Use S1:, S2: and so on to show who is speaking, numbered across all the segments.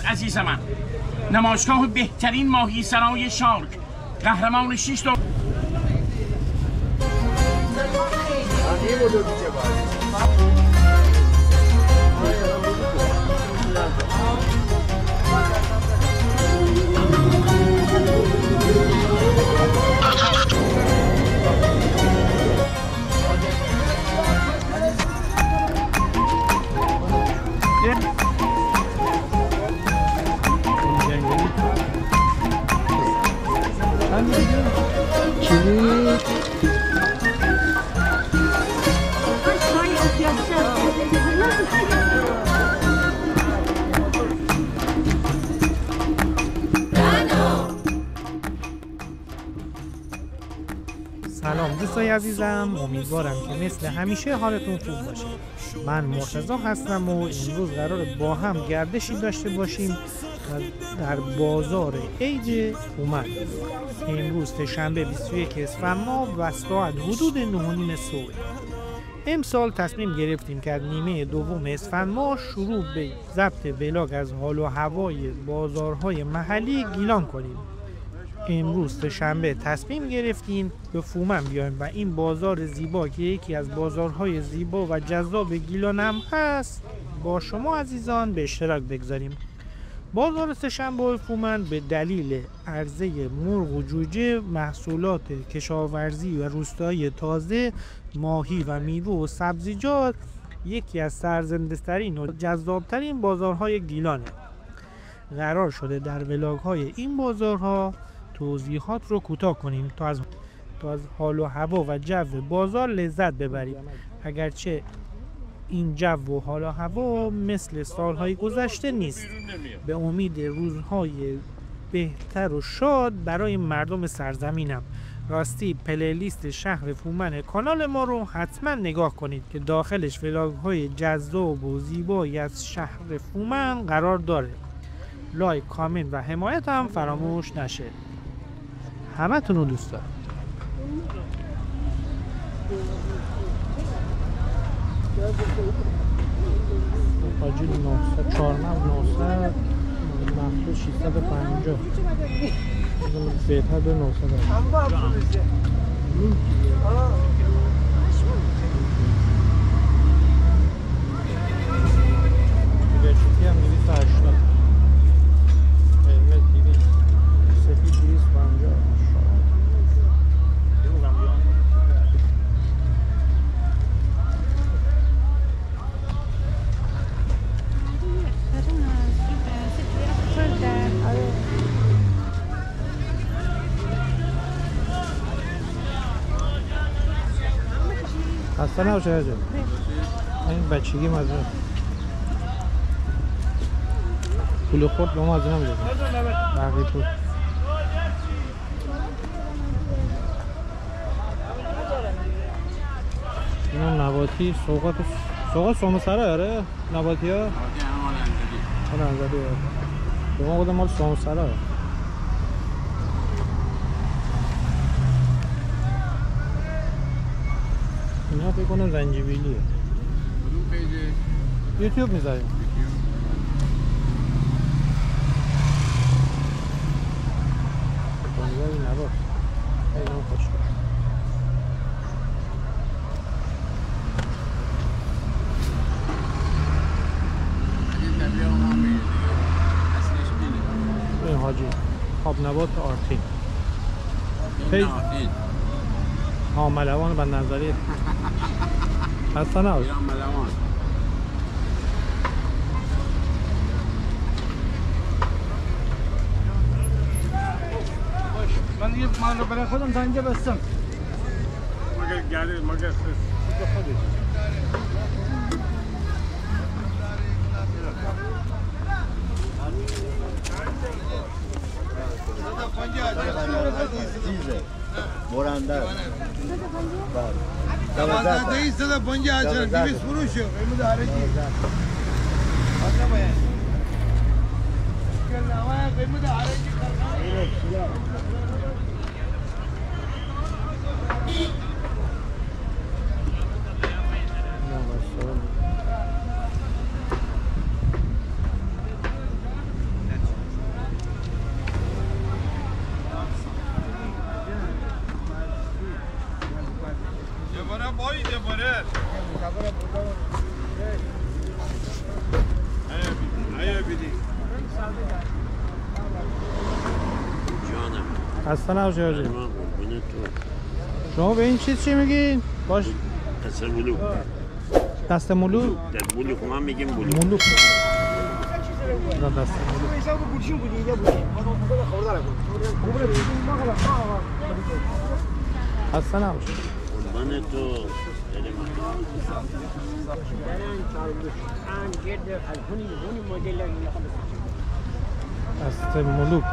S1: عزیز من. نمایشگاه بهترین ماهی سرای شارک، قهرمان 6 تا
S2: سلام دوستای عزیزم، امیدوارم که مثل همیشه حالتون خوب باشه. من مرتضی هستم و امروز قرار با هم گردشی داشته باشیم در بازار عید هومن. امروز سه‌شنبه 21 اسفند ماه و ساعت حدود 9:30 صبح. امسال تصمیم گرفتیم که از نیمه دوم اسفند ماه شروع به ضبط ولاگ از حال و هوای بازارهای محلی گیلان کنیم. امروز سه‌شنبه تصمیم گرفتیم به فومن بیایم و این بازار زیبا که یکی از بازارهای زیبا و جذاب گیلان هم هست با شما عزیزان به اشتراک بگذاریم. بازار سه‌شنبه فومن به دلیل عرضه مرغ و جوجه، محصولات کشاورزی و روستایی تازه، ماهی و میوه و سبزیجات یکی از سرزنده‌ترین و جذابترین بازارهای گیلانه. قرار شده در ولاگ‌های این بازارها توضیحات رو کوتاه کنیم تا از حال و هوا و جو بازار لذت ببریم. اگرچه این جو و حال و هوا مثل سالهای گذشته نیست، به امید روزهای بهتر و شاد برای مردم سرزمینم. راستی پلیلیست شهر فومن کانال ما رو حتما نگاه کنید که داخلش ولاگ‌های جذاب و زیبایی از شهر فومن قرار داره. لایک، کامنت و حمایت هم فراموش نشه. همه تون رو دوست دارم. آجیل 900 چهارمغز 900 محصول 650 بهتر به 900 دیگرچیتی هم 280 قرمز 200 سفید 250 خسته نباشه هر جا این بچگی مزه پول خورد به ما از اینا میدازم بقیه پول این نباتی سوقات سامسره هره نباتی ها مال انزدی به ما بودم مال سامسره ها اینا فکر کنم زنجبیلیه. یوتیوب میذاریم. بانیایی نباش خیلی هم خوش کنم. این حاجی خواب نبات آرتین پیج ملوان بندرزاری خسته نباش.
S3: من دیگه من رو برای خودم تا اینجا بستم مگر گرده مگر خودش
S4: برنده است.
S3: 150 200 فروشه قیمت هرچی قیمت هرچی
S2: خسته نباشی حاجی. شما به این چیز چی میگین؟ باش
S5: دست مولو.
S2: دست مولو؟
S5: دست مولو که من میگیم مولو.
S2: مولو. نه دست مولو. خسته نباشی.
S5: قربان تو.
S2: دست ملوک.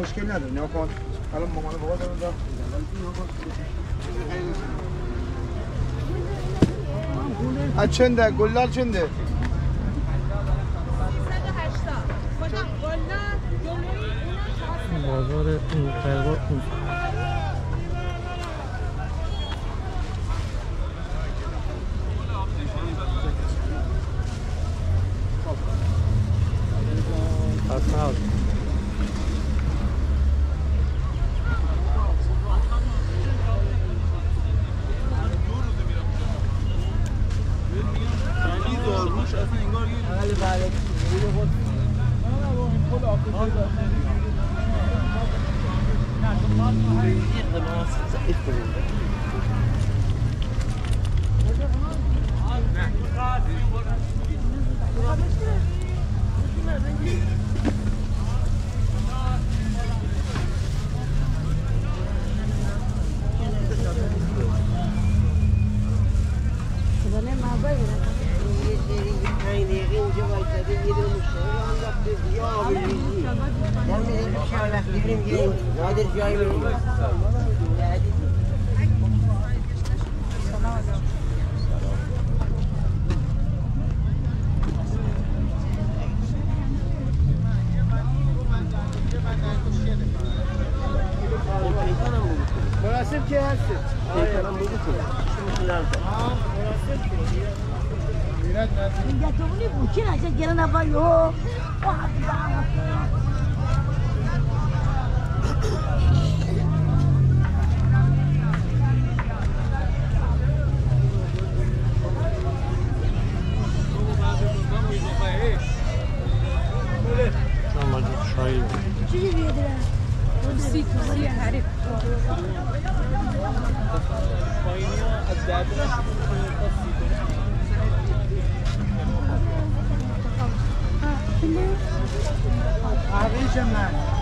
S3: مشکل نداره نه کن الان مامان بابا دارن از چنده گلدار چنده
S6: 380 خودم گلدار جلوی
S2: بازار این قربا این
S3: مناسب که هست
S7: اینجا تو بودی بوچی نشه گرن افایو
S6: چیزی بیادره سی حریف
S3: عقیش من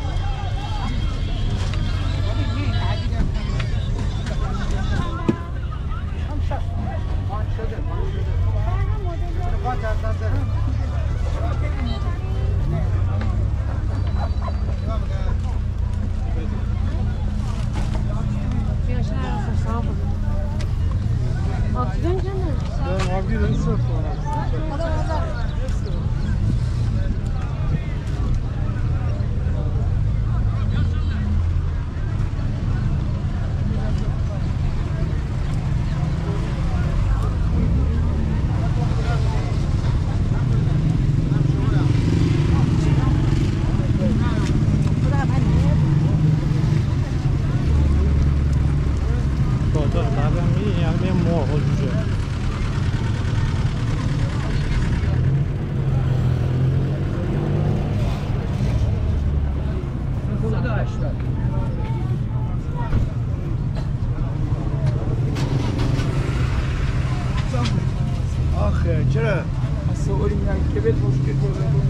S3: آخه چرا؟ سوالی میگم که بهت مشکل بوده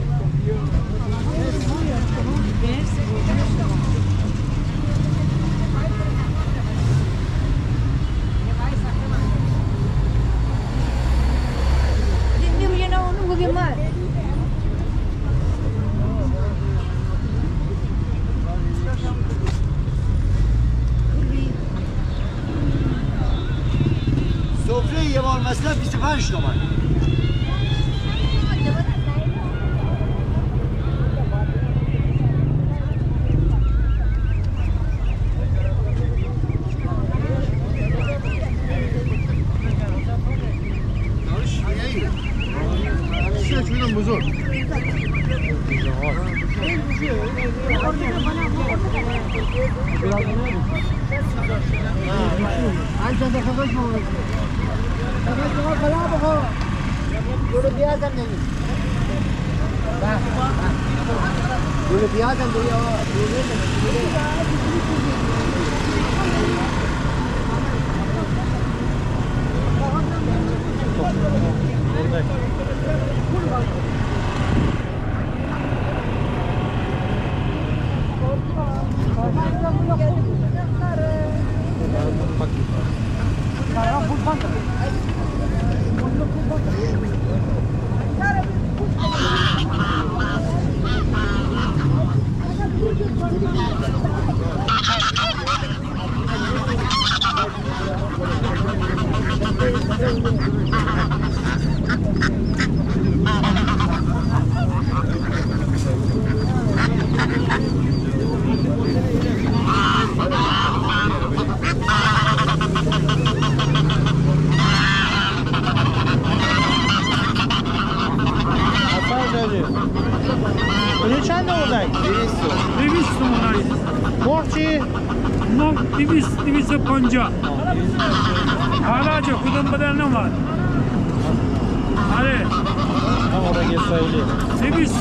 S4: سفره یه بار مثلا 25 تومن
S3: بزرگ
S2: کجا چند آوردن؟
S3: 200 تومانی
S2: مرغ چی؟
S3: مرغ 250 حالا چه کدوم بدن نماد آره
S2: آره یه سایلی
S3: 200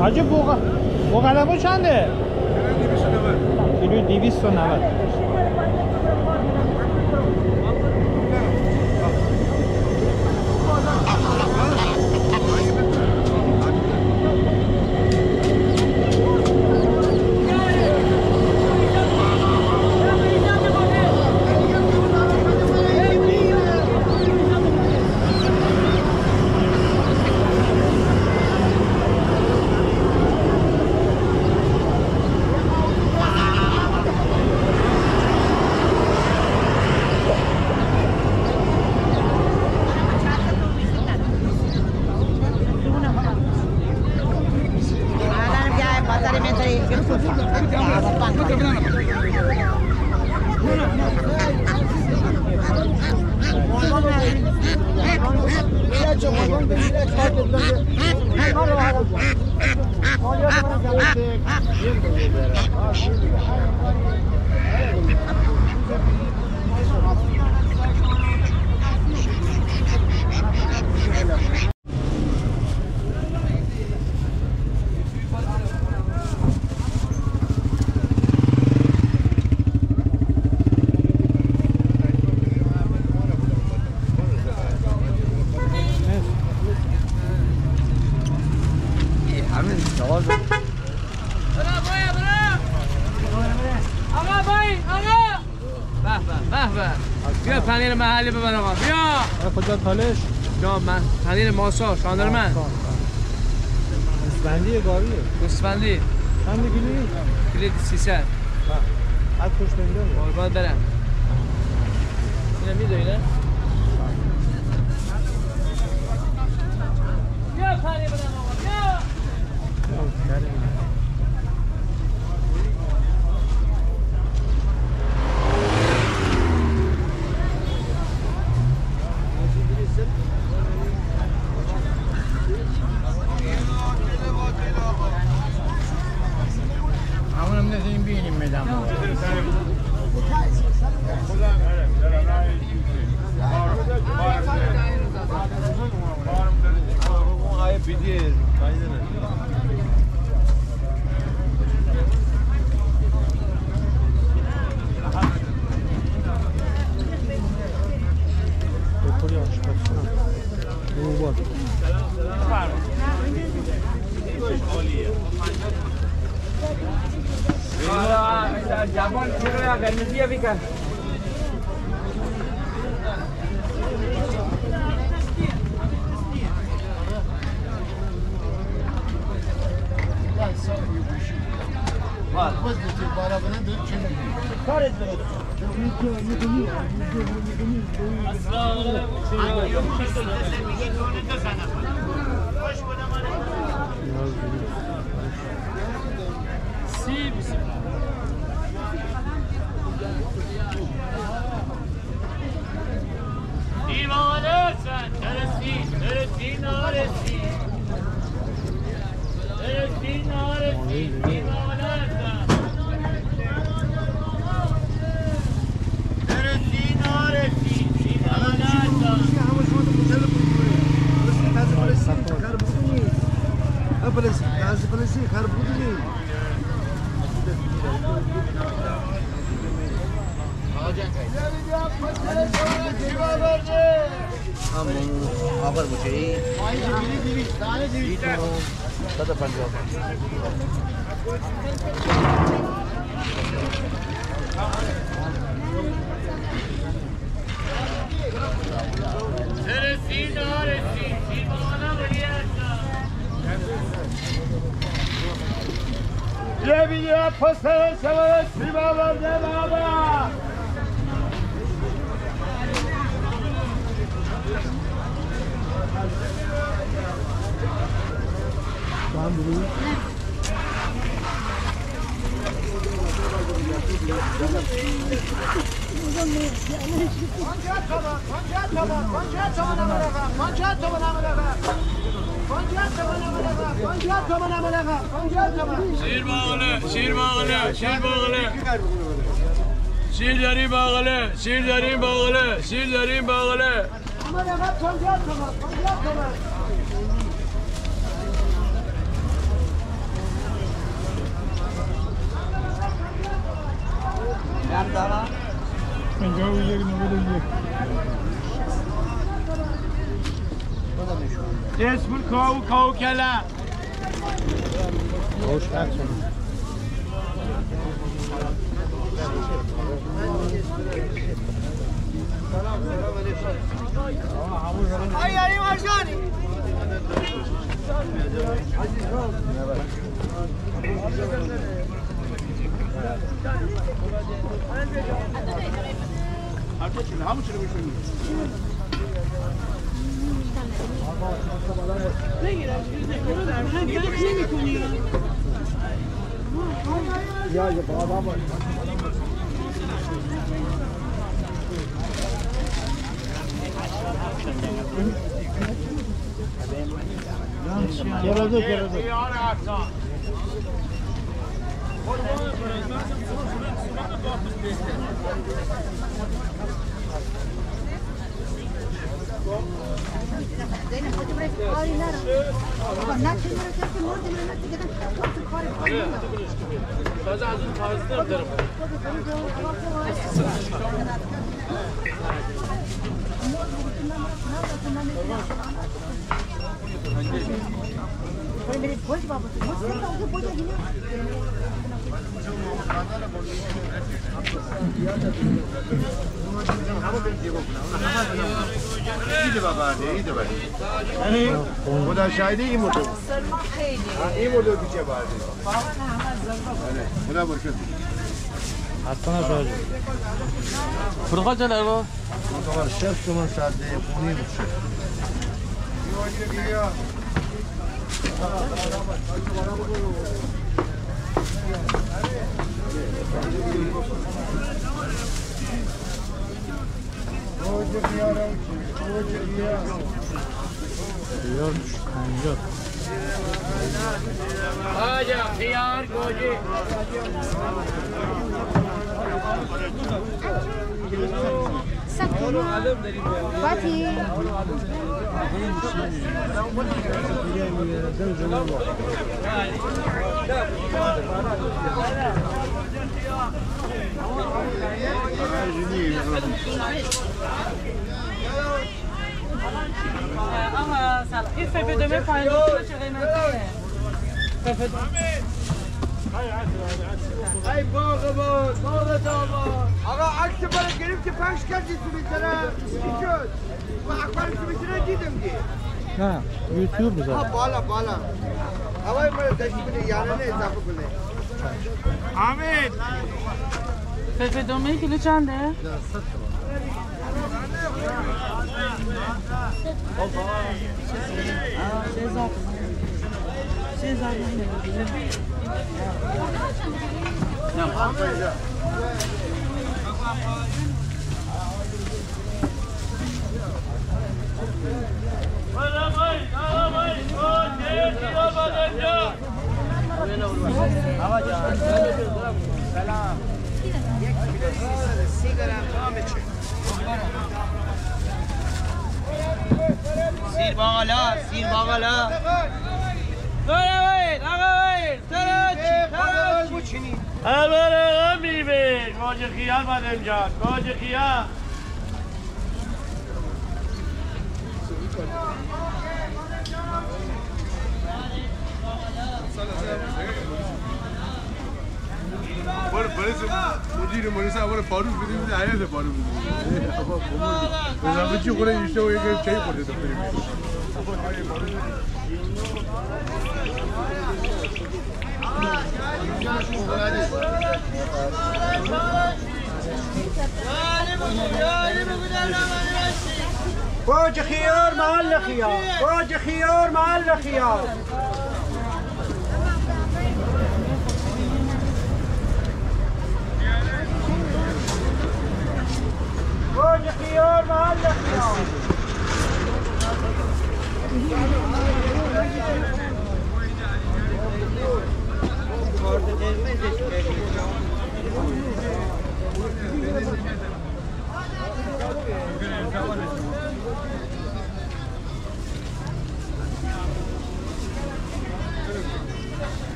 S2: حاجی بوغلمو چنده؟ کیلو 290
S8: بیا پنیر محلی ببر آقا بیا
S2: کجا تالش؟
S8: جا من پنیر ماسا شاندر من
S2: گوسفندی گاویه؟
S8: گوسفندی
S2: چند کیلویی؟
S8: کیلو 300
S2: از پشت نمیده؟
S8: قربان برم اینو میدونی نه؟ بیا پنیر بدم آقا بیا
S3: همونم نزدیم بینیم میدم
S2: بخوری آشپزخونه روبار
S8: جوان چرا یا قرمزی بکن
S4: آقا بوچه‌ای صد و 50
S3: یه بیدی پسر شما سیما برده بابا
S2: هم برو
S3: شیر باغله شیر باغله شیر باغله شیر داریم باغله شیر داریم باغله شیر داریم باغله اسمون کاو کلا
S2: روش قد شد
S3: ای مرجانی
S8: تازه از اون تازه دارم
S4: خدا شاهده این مدل این مدل بیچه برده خدا برکت
S2: حتما شاید
S8: فرقا چند اربا؟
S4: من شف تومن ساده خونی بشه
S3: آجا خیار گوجه
S6: فاتی
S8: آقا سلام این ففدومه پایین چه قیمتیه؟ ففدومه
S4: ای باغ داماد آقا عکس بالا گرفتی پخش کردی تو میتونه چی شد؟ و اخبار تو میتونه دیدم دی
S2: نه یوتیوب بذار
S4: بالا هوای بالا داشتی کنه یعنی نه اضافه کنه
S3: حمید
S8: ففدومه کیلو چنده؟
S4: سیر باقلا
S3: آقا میبین گاج خیال باید امجاد گاج خیال
S9: مدیر مدرسه اول پارو بدیم عیاده پارو بدیم مثلا چی خوره ایشته و یک چای خورده تو بریم
S4: باج خيار محل خيار باج خيار محل خيار باج خيار محل خيار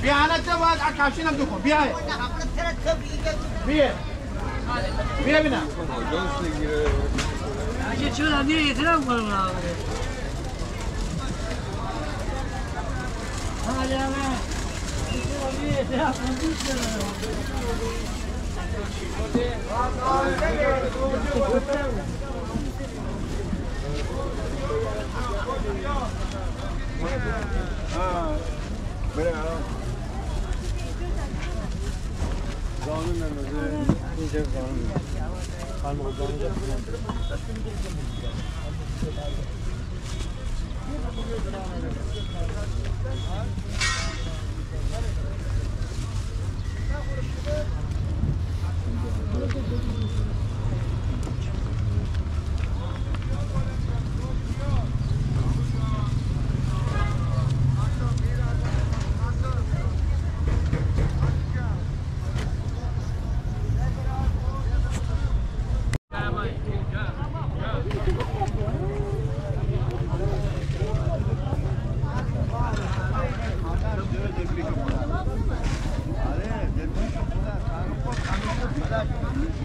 S4: بیا حالا تو باید کفشینم بخور بیا بینم
S8: اگه چون هم دیگه احترام کنم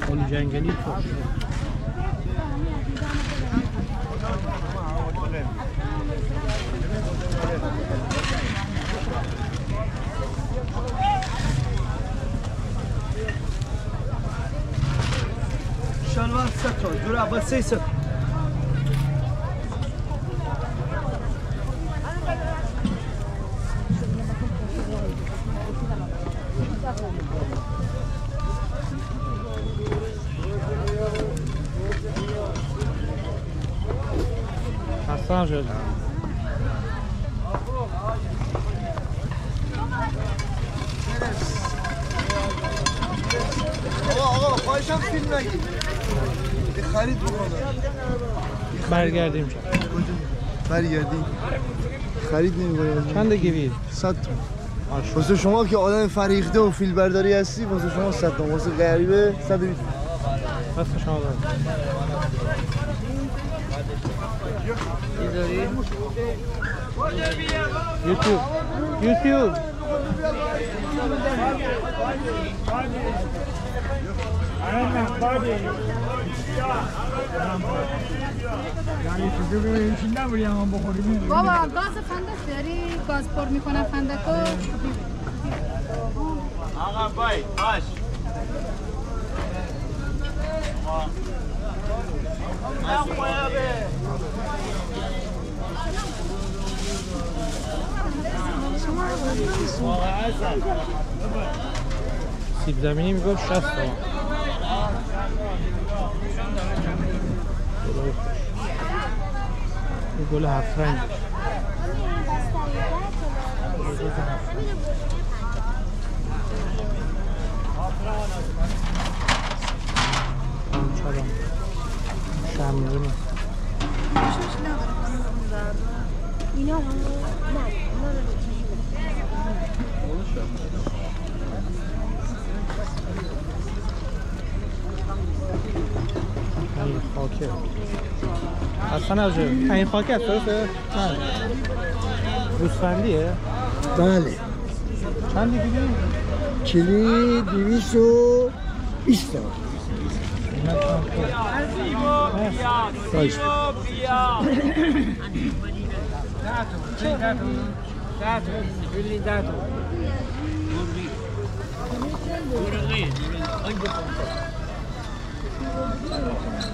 S2: گل جنگلی ترش
S4: شلوار ست دور اول 300
S2: حسن شد
S4: آقا خواهشم فیلم نگید خرید بکنم
S2: برگردیم
S4: برگردیم خرید نمی‌کنیم.
S2: چند گیوی؟
S4: 100 تومن. واسه شما که آدم فریخته و فیلم برداری هستی واسه شما 100 تومن، واسه غریبه 120 تومن.
S2: دست شما دارم. یوتیوب
S6: بابا گاز فندک داری؟ گاز پر میکنه فندکو.
S3: آقا بای باش
S2: سیب زمینی میگفت 60 تومن. این گل 7 رنگ. شمعونه.
S7: اینا هم
S2: این خاکه اصلا نجا این خاکه هست درسته؟ نه روزفندیه؟
S4: بله.
S2: چندی کلی؟
S4: کلی 220 تومن. باش.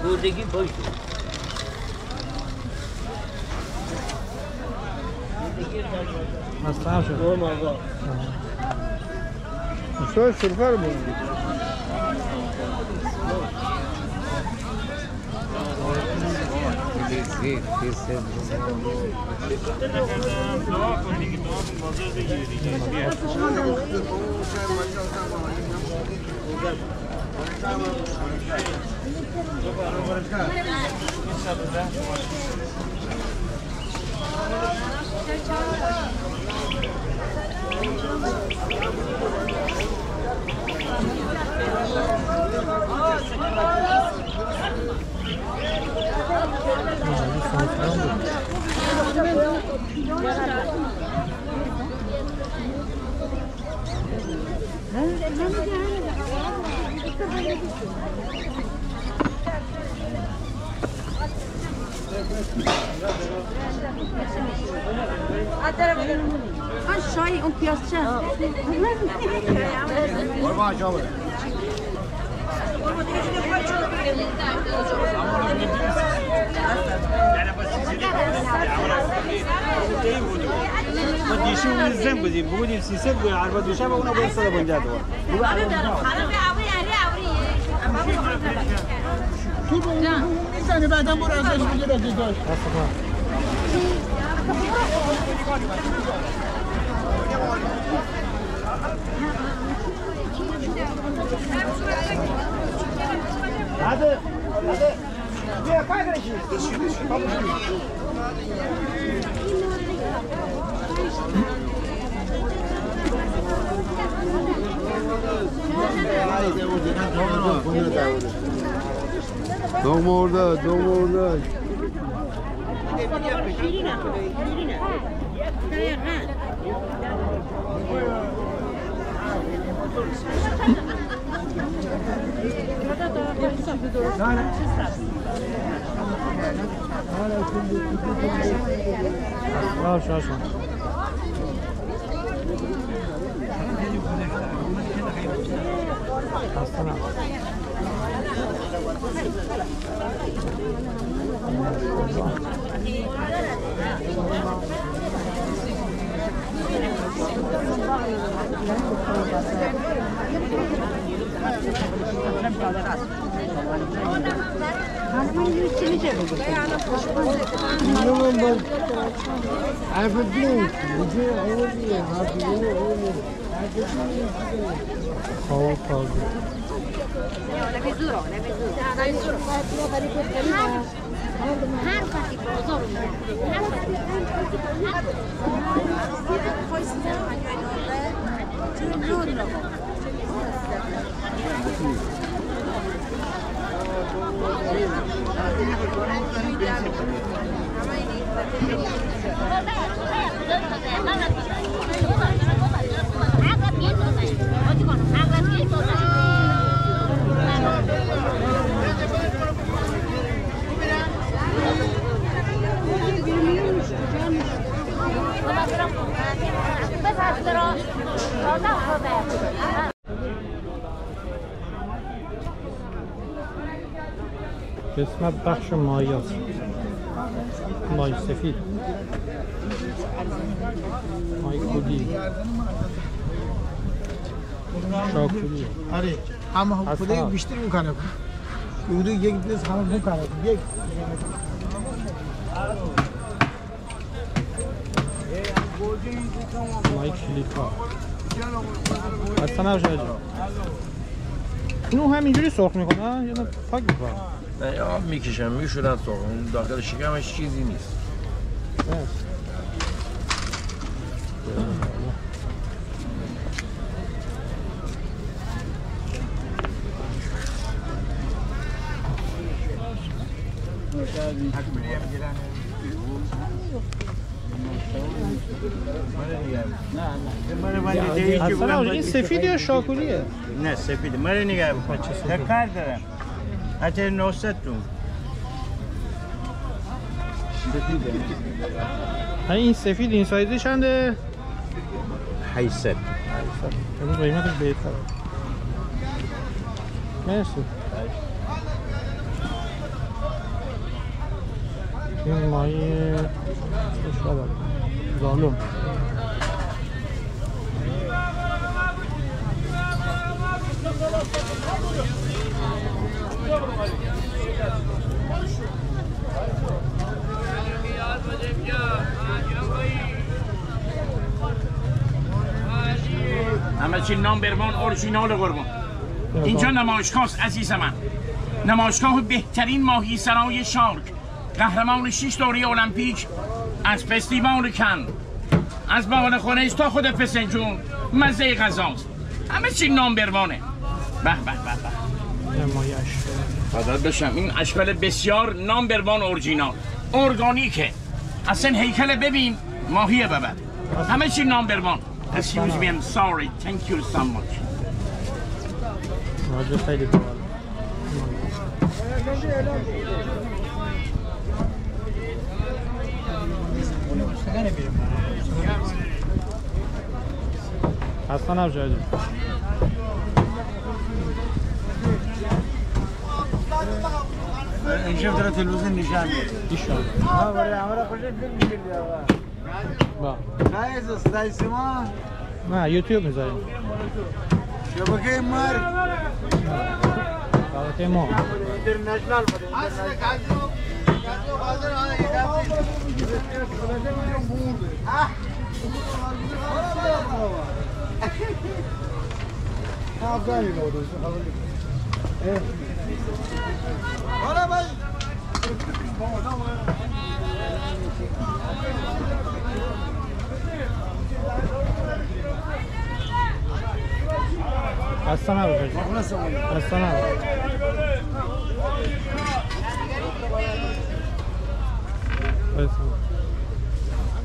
S8: بردگی باشه
S2: اصلا شد
S4: شاید سرفه رو بودی
S6: شای اون پیاز چه؟
S8: ما دیشی اون زن بودیم بودیم 300 بود عربا دوشه با اونا باید صدا بنده دو
S4: میزنی بعدا برو ازش بگیر که داشت
S8: هذا
S4: بیا کارشی دو مرده
S7: هر وقتی بازار میرم هر وقتی
S2: قسمت بخش مایاست. مای سفید، مای کودی، شاکولی.
S4: آره همه خودی بیشتر میکنه. اونو یک دست همه میکنه. یک
S2: مای کلیکا. اصلا نباشه. اینو همینجوری سرخ میکنه یا نه پاک میکنه؟
S3: نه آب میکشم میشورن سرخ. اون داخل شکمش چیزی نیست.
S2: اصلا این سفید یا شاکولیه؟
S8: نه سفید. مرا نگاه بکن. کار دارم. حتی 900 تومن. سفیده.
S2: این سفید این سایزی چنده؟
S8: 800.
S2: این قیمتش بهتره. مرسی. این مایه زالوم.
S1: همه چی نامبروان اورجینال قربان. اینجا نمایشگاه است عزیز من. نمایشگاه بهترین ماهی سرای شارک، قهرمان 6 دوره المپیک، از فستیوال کن، از باغ خونه‌ای تا خود فسنجون، مزه غذاست. همه چی نامبروانه. به به به به.
S2: ماهی
S1: فدات بشم. این اشکال بسیار نامبروان اورجینال، ارگانیکه. اصلا هیکل ببین، ماهی ببر. همه چی نامبروان. Excuse me, I'm sorry. Thank you so much.
S2: ماهی خیلی باحال. اصلا نباشه.
S8: اینجا در تلویزیون نشان میده.
S2: ایشالله.
S4: ها برای همراه خوشت فیلم میگیری آقا.
S2: با.
S4: نه صدای سیما.
S2: نه یوتیوب میذاریم.
S4: شبکه مار.
S2: شبکه ما.
S4: اینترنشنال بوده. اصلا کاجو بازار آن افغانی نودوز حالا باید
S2: اصلا نباشه. اصلا نباشه.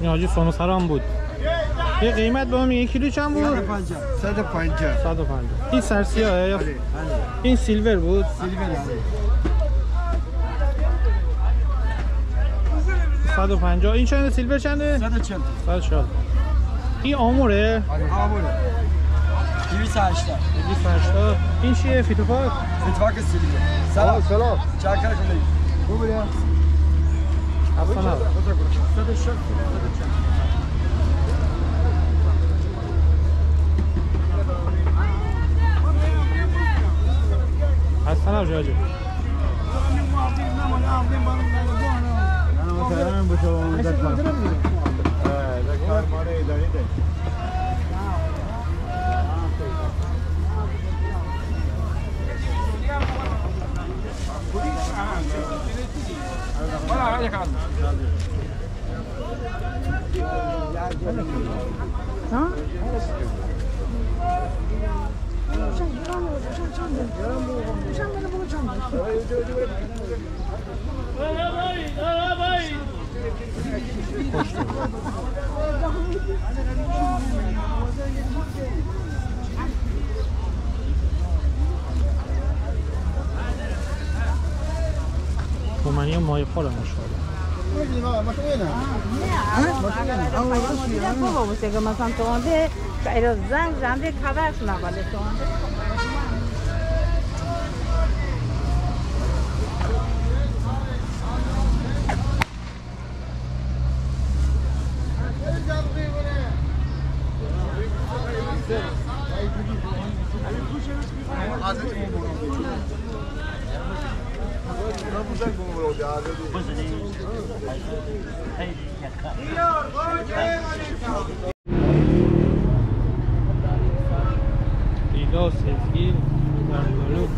S2: این حاجی سونو سرام بود. یه قیمت به من 1 کیلو چند بود؟
S4: 150.
S2: 150. این سرسیاه یا این سیلور بود؟
S4: سیلور.
S2: 150. این چنده سیلور چنده؟
S4: 140.
S2: 140. این آموره؟
S4: آموره. 280.
S2: 280. این چیه فیتوفاک؟
S4: فیتوفاک سیلور. سلام. چاکر کنید. خوبه؟
S2: اصلا نباشه.
S4: 160.
S2: اصلا نباشه حاجی.
S4: مثلا بشه مدت کار ماره اداری ده.
S6: ها؟
S2: رومانیا مای پالا مشاهده
S6: بابا بسه که مثلا تو آنده ایرا زنگ زنده کبرش نباله تو آنده
S2: دیگه سفگیر در گلوب